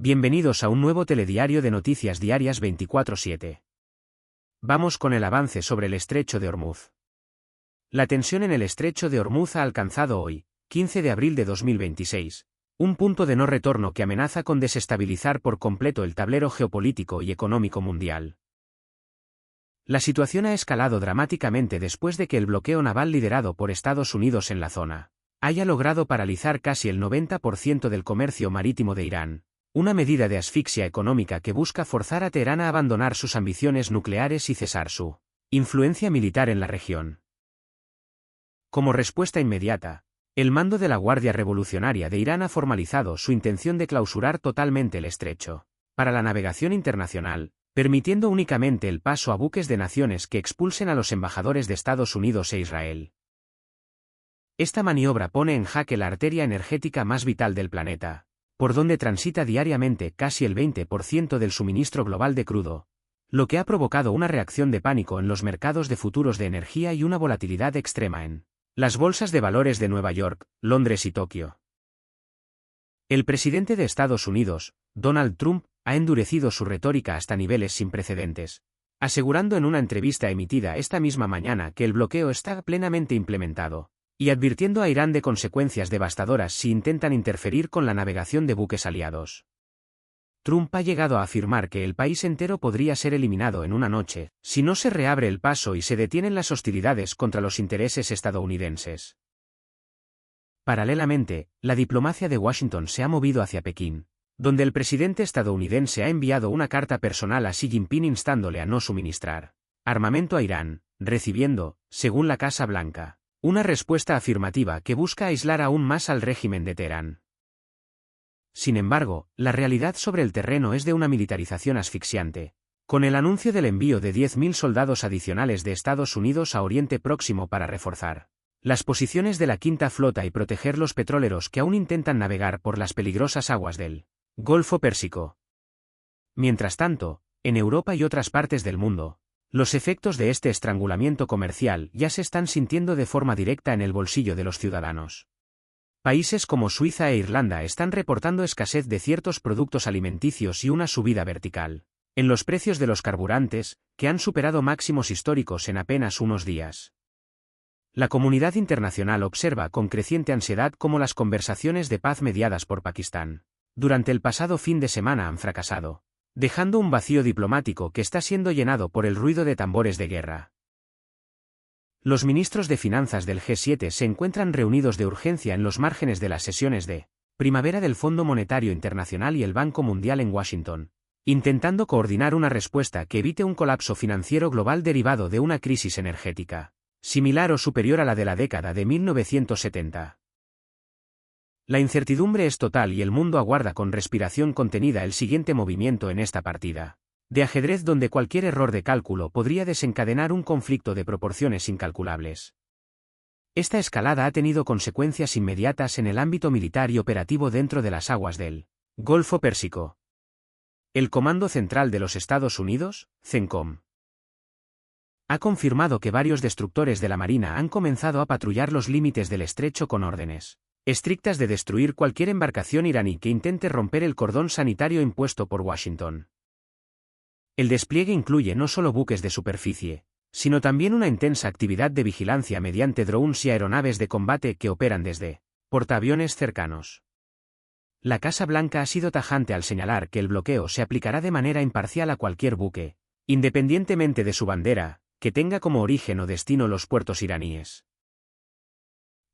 Bienvenidos a un nuevo telediario de noticias diarias 24/7. Vamos con el avance sobre el estrecho de Hormuz. La tensión en el estrecho de Hormuz ha alcanzado hoy, 15 de abril de 2026, un punto de no retorno que amenaza con desestabilizar por completo el tablero geopolítico y económico mundial. La situación ha escalado dramáticamente después de que el bloqueo naval liderado por Estados Unidos en la zona haya logrado paralizar casi el 90% del comercio marítimo de Irán. Una medida de asfixia económica que busca forzar a Teherán a abandonar sus ambiciones nucleares y cesar su influencia militar en la región. Como respuesta inmediata, el mando de la Guardia Revolucionaria de Irán ha formalizado su intención de clausurar totalmente el estrecho para la navegación internacional, permitiendo únicamente el paso a buques de naciones que expulsen a los embajadores de Estados Unidos e Israel. Esta maniobra pone en jaque la arteria energética más vital del planeta, por donde transita diariamente casi el 20% del suministro global de crudo, lo que ha provocado una reacción de pánico en los mercados de futuros de energía y una volatilidad extrema en las bolsas de valores de Nueva York, Londres y Tokio. El presidente de Estados Unidos, Donald Trump, ha endurecido su retórica hasta niveles sin precedentes, asegurando en una entrevista emitida esta misma mañana que el bloqueo está plenamente implementado, y advirtiendo a Irán de consecuencias devastadoras si intentan interferir con la navegación de buques aliados. Trump ha llegado a afirmar que el país entero podría ser eliminado en una noche, si no se reabre el paso y se detienen las hostilidades contra los intereses estadounidenses. Paralelamente, la diplomacia de Washington se ha movido hacia Pekín, donde el presidente estadounidense ha enviado una carta personal a Xi Jinping instándole a no suministrar armamento a Irán, recibiendo, según la Casa Blanca, una respuesta afirmativa que busca aislar aún más al régimen de Teherán. Sin embargo, la realidad sobre el terreno es de una militarización asfixiante, con el anuncio del envío de 10.000 soldados adicionales de Estados Unidos a Oriente Próximo para reforzar las posiciones de la Quinta Flota y proteger los petroleros que aún intentan navegar por las peligrosas aguas del Golfo Pérsico. Mientras tanto, en Europa y otras partes del mundo, los efectos de este estrangulamiento comercial ya se están sintiendo de forma directa en el bolsillo de los ciudadanos. Países como Suiza e Irlanda están reportando escasez de ciertos productos alimenticios y una subida vertical en los precios de los carburantes, que han superado máximos históricos en apenas unos días. La comunidad internacional observa con creciente ansiedad cómo las conversaciones de paz mediadas por Pakistán durante el pasado fin de semana han fracasado, dejando un vacío diplomático que está siendo llenado por el ruido de tambores de guerra. Los ministros de finanzas del G7 se encuentran reunidos de urgencia en los márgenes de las sesiones de primavera del Fondo Monetario Internacional y el Banco Mundial en Washington, intentando coordinar una respuesta que evite un colapso financiero global derivado de una crisis energética similar o superior a la de la década de 1970. La incertidumbre es total y el mundo aguarda con respiración contenida el siguiente movimiento en esta partida de ajedrez donde cualquier error de cálculo podría desencadenar un conflicto de proporciones incalculables. Esta escalada ha tenido consecuencias inmediatas en el ámbito militar y operativo dentro de las aguas del Golfo Pérsico. El Comando Central de los Estados Unidos, CENTCOM, ha confirmado que varios destructores de la Marina han comenzado a patrullar los límites del estrecho con órdenes estrictas de destruir cualquier embarcación iraní que intente romper el cordón sanitario impuesto por Washington. El despliegue incluye no solo buques de superficie, sino también una intensa actividad de vigilancia mediante drones y aeronaves de combate que operan desde portaaviones cercanos. La Casa Blanca ha sido tajante al señalar que el bloqueo se aplicará de manera imparcial a cualquier buque, independientemente de su bandera, que tenga como origen o destino los puertos iraníes.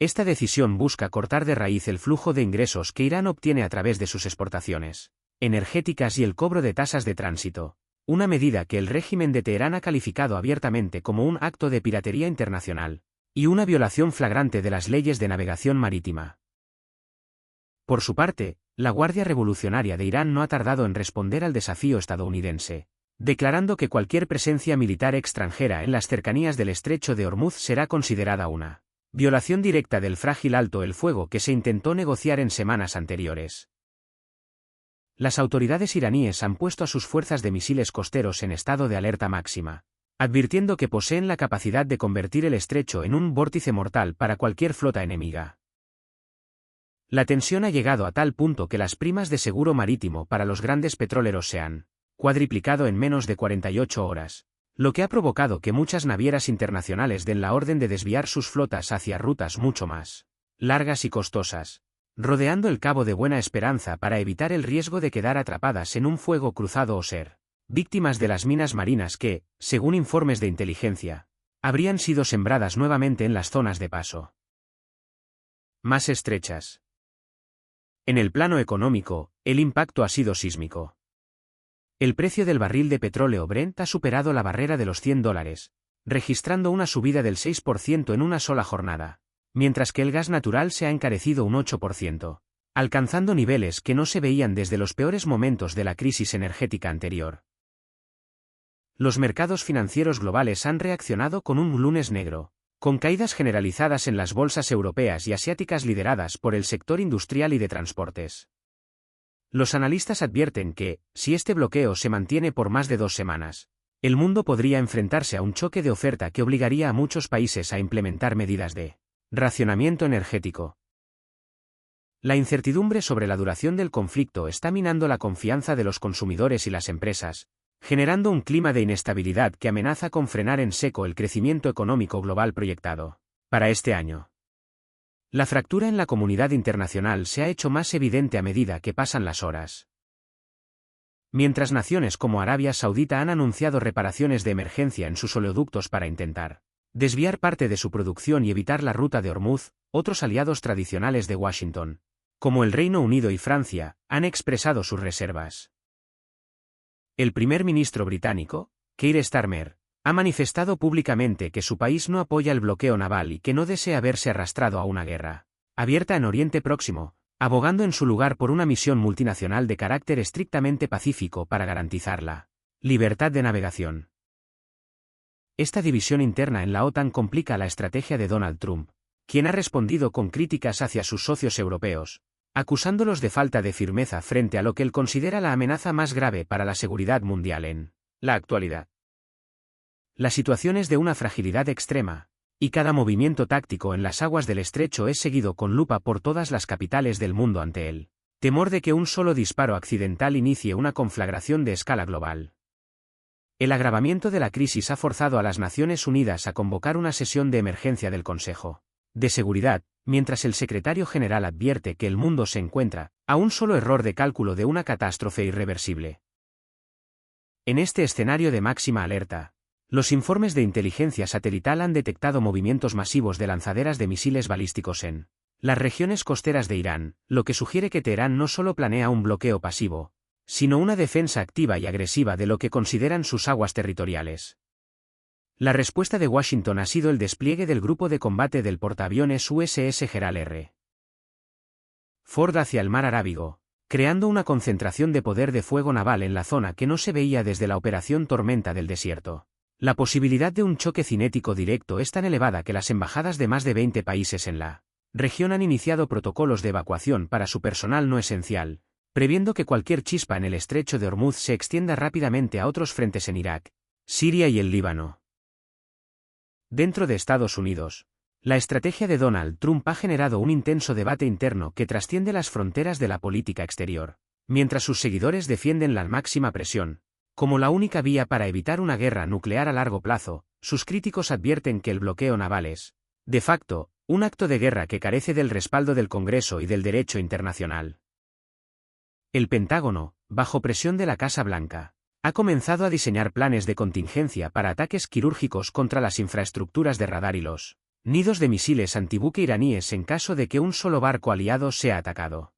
Esta decisión busca cortar de raíz el flujo de ingresos que Irán obtiene a través de sus exportaciones energéticas y el cobro de tasas de tránsito, una medida que el régimen de Teherán ha calificado abiertamente como un acto de piratería internacional y una violación flagrante de las leyes de navegación marítima. Por su parte, la Guardia Revolucionaria de Irán no ha tardado en responder al desafío estadounidense, declarando que cualquier presencia militar extranjera en las cercanías del estrecho de Hormuz será considerada una violación directa del frágil alto el fuego que se intentó negociar en semanas anteriores. Las autoridades iraníes han puesto a sus fuerzas de misiles costeros en estado de alerta máxima, advirtiendo que poseen la capacidad de convertir el estrecho en un vórtice mortal para cualquier flota enemiga. La tensión ha llegado a tal punto que las primas de seguro marítimo para los grandes petroleros se han cuadriplicado en menos de 48 horas, lo que ha provocado que muchas navieras internacionales den la orden de desviar sus flotas hacia rutas mucho más largas y costosas, rodeando el Cabo de Buena Esperanza para evitar el riesgo de quedar atrapadas en un fuego cruzado o ser víctimas de las minas marinas que, según informes de inteligencia, habrían sido sembradas nuevamente en las zonas de paso más estrechas. En el plano económico, el impacto ha sido sísmico. El precio del barril de petróleo Brent ha superado la barrera de los $100, registrando una subida del 6% en una sola jornada, mientras que el gas natural se ha encarecido un 8%, alcanzando niveles que no se veían desde los peores momentos de la crisis energética anterior. Los mercados financieros globales han reaccionado con un lunes negro, con caídas generalizadas en las bolsas europeas y asiáticas lideradas por el sector industrial y de transportes. Los analistas advierten que, si este bloqueo se mantiene por más de 2 semanas, el mundo podría enfrentarse a un choque de oferta que obligaría a muchos países a implementar medidas de racionamiento energético. La incertidumbre sobre la duración del conflicto está minando la confianza de los consumidores y las empresas, generando un clima de inestabilidad que amenaza con frenar en seco el crecimiento económico global proyectado para este año. La fractura en la comunidad internacional se ha hecho más evidente a medida que pasan las horas. Mientras naciones como Arabia Saudita han anunciado reparaciones de emergencia en sus oleoductos para intentar desviar parte de su producción y evitar la ruta de Hormuz, otros aliados tradicionales de Washington, como el Reino Unido y Francia, han expresado sus reservas. El primer ministro británico, Keir Starmer, ha manifestado públicamente que su país no apoya el bloqueo naval y que no desea verse arrastrado a una guerra abierta en Oriente Próximo, abogando en su lugar por una misión multinacional de carácter estrictamente pacífico para garantizar la libertad de navegación. Esta división interna en la OTAN complica la estrategia de Donald Trump, quien ha respondido con críticas hacia sus socios europeos, acusándolos de falta de firmeza frente a lo que él considera la amenaza más grave para la seguridad mundial en la actualidad. La situación es de una fragilidad extrema, y cada movimiento táctico en las aguas del estrecho es seguido con lupa por todas las capitales del mundo ante él. Temor de que un solo disparo accidental inicie una conflagración de escala global. El agravamiento de la crisis ha forzado a las Naciones Unidas a convocar una sesión de emergencia del Consejo de Seguridad, mientras el secretario general advierte que el mundo se encuentra a un solo error de cálculo de una catástrofe irreversible. En este escenario de máxima alerta, los informes de inteligencia satelital han detectado movimientos masivos de lanzaderas de misiles balísticos en las regiones costeras de Irán, lo que sugiere que Teherán no solo planea un bloqueo pasivo, sino una defensa activa y agresiva de lo que consideran sus aguas territoriales. La respuesta de Washington ha sido el despliegue del grupo de combate del portaaviones USS Gerald R. Ford hacia el mar Arábigo, creando una concentración de poder de fuego naval en la zona que no se veía desde la Operación Tormenta del Desierto. La posibilidad de un choque cinético directo es tan elevada que las embajadas de más de 20 países en la región han iniciado protocolos de evacuación para su personal no esencial, previendo que cualquier chispa en el estrecho de Hormuz se extienda rápidamente a otros frentes en Irak, Siria y el Líbano. Dentro de Estados Unidos, la estrategia de Donald Trump ha generado un intenso debate interno que trasciende las fronteras de la política exterior, mientras sus seguidores defienden la máxima presión. Como la única vía para evitar una guerra nuclear a largo plazo, sus críticos advierten que el bloqueo naval es, de facto, un acto de guerra que carece del respaldo del Congreso y del derecho internacional. El Pentágono, bajo presión de la Casa Blanca, ha comenzado a diseñar planes de contingencia para ataques quirúrgicos contra las infraestructuras de radar y los nidos de misiles antibuque iraníes en caso de que un solo barco aliado sea atacado.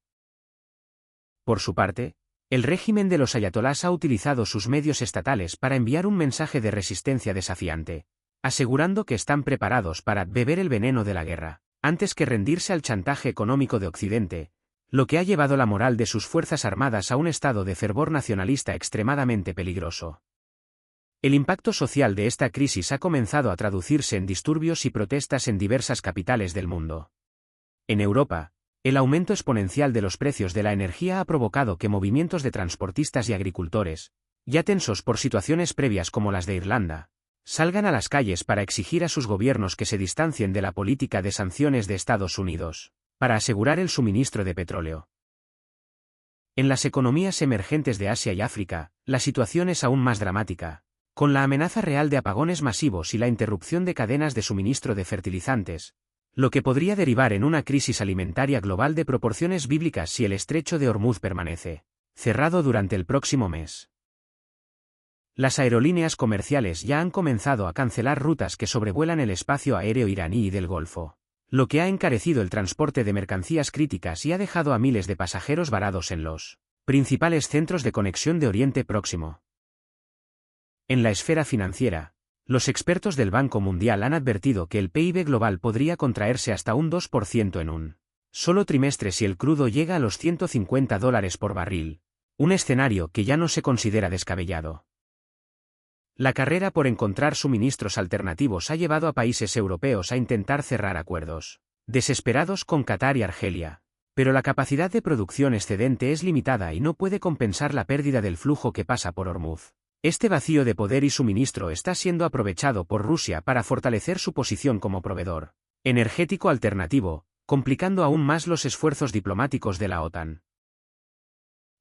Por su parte, el régimen de los ayatolás ha utilizado sus medios estatales para enviar un mensaje de resistencia desafiante, asegurando que están preparados para beber el veneno de la guerra, antes que rendirse al chantaje económico de Occidente, lo que ha llevado la moral de sus fuerzas armadas a un estado de fervor nacionalista extremadamente peligroso. El impacto social de esta crisis ha comenzado a traducirse en disturbios y protestas en diversas capitales del mundo. En Europa, el aumento exponencial de los precios de la energía ha provocado que movimientos de transportistas y agricultores, ya tensos por situaciones previas como las de Irlanda, salgan a las calles para exigir a sus gobiernos que se distancien de la política de sanciones de Estados Unidos. para asegurar el suministro de petróleo. En las economías emergentes de Asia y África, la situación es aún más dramática, con la amenaza real de apagones masivos y la interrupción de cadenas de suministro de fertilizantes, lo que podría derivar en una crisis alimentaria global de proporciones bíblicas si el estrecho de Hormuz permanece cerrado durante el próximo mes. Las aerolíneas comerciales ya han comenzado a cancelar rutas que sobrevuelan el espacio aéreo iraní y del Golfo, lo que ha encarecido el transporte de mercancías críticas y ha dejado a miles de pasajeros varados en los principales centros de conexión de Oriente Próximo. En la esfera financiera, los expertos del Banco Mundial han advertido que el PIB global podría contraerse hasta un 2% en un solo trimestre si el crudo llega a los $150 por barril, un escenario que ya no se considera descabellado. La carrera por encontrar suministros alternativos ha llevado a países europeos a intentar cerrar acuerdos desesperados con Qatar y Argelia, pero la capacidad de producción excedente es limitada y no puede compensar la pérdida del flujo que pasa por Hormuz. Este vacío de poder y suministro está siendo aprovechado por Rusia para fortalecer su posición como proveedor energético alternativo, complicando aún más los esfuerzos diplomáticos de la OTAN.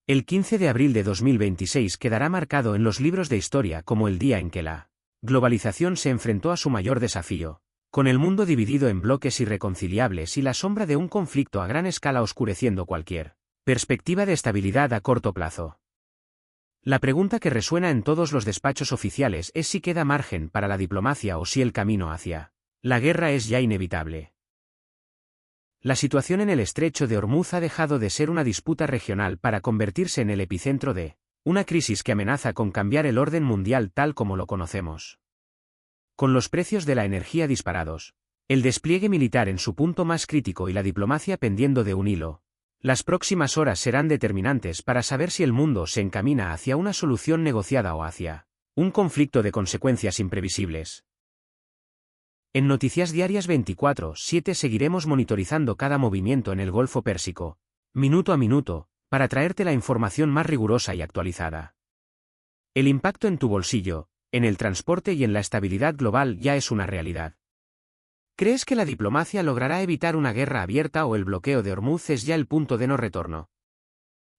El 15 de abril de 2026 quedará marcado en los libros de historia como el día en que la globalización se enfrentó a su mayor desafío, con el mundo dividido en bloques irreconciliables y la sombra de un conflicto a gran escala oscureciendo cualquier perspectiva de estabilidad a corto plazo. La pregunta que resuena en todos los despachos oficiales es si queda margen para la diplomacia o si el camino hacia la guerra es ya inevitable. La situación en el estrecho de Hormuz ha dejado de ser una disputa regional para convertirse en el epicentro de una crisis que amenaza con cambiar el orden mundial tal como lo conocemos. Con los precios de la energía disparados, el despliegue militar en su punto más crítico y la diplomacia pendiendo de un hilo, las próximas horas serán determinantes para saber si el mundo se encamina hacia una solución negociada o hacia un conflicto de consecuencias imprevisibles. En Noticias Diarias 24/7 seguiremos monitorizando cada movimiento en el Golfo Pérsico, minuto a minuto, para traerte la información más rigurosa y actualizada. El impacto en tu bolsillo, en el transporte y en la estabilidad global ya es una realidad. ¿Crees que la diplomacia logrará evitar una guerra abierta o el bloqueo de Hormuz es ya el punto de no retorno?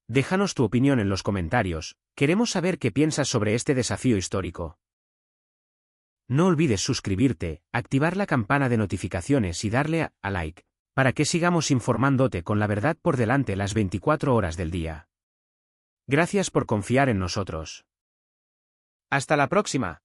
Déjanos tu opinión en los comentarios, queremos saber qué piensas sobre este desafío histórico. No olvides suscribirte, activar la campana de notificaciones y darle a like, para que sigamos informándote con la verdad por delante las 24 horas del día. Gracias por confiar en nosotros. ¡Hasta la próxima!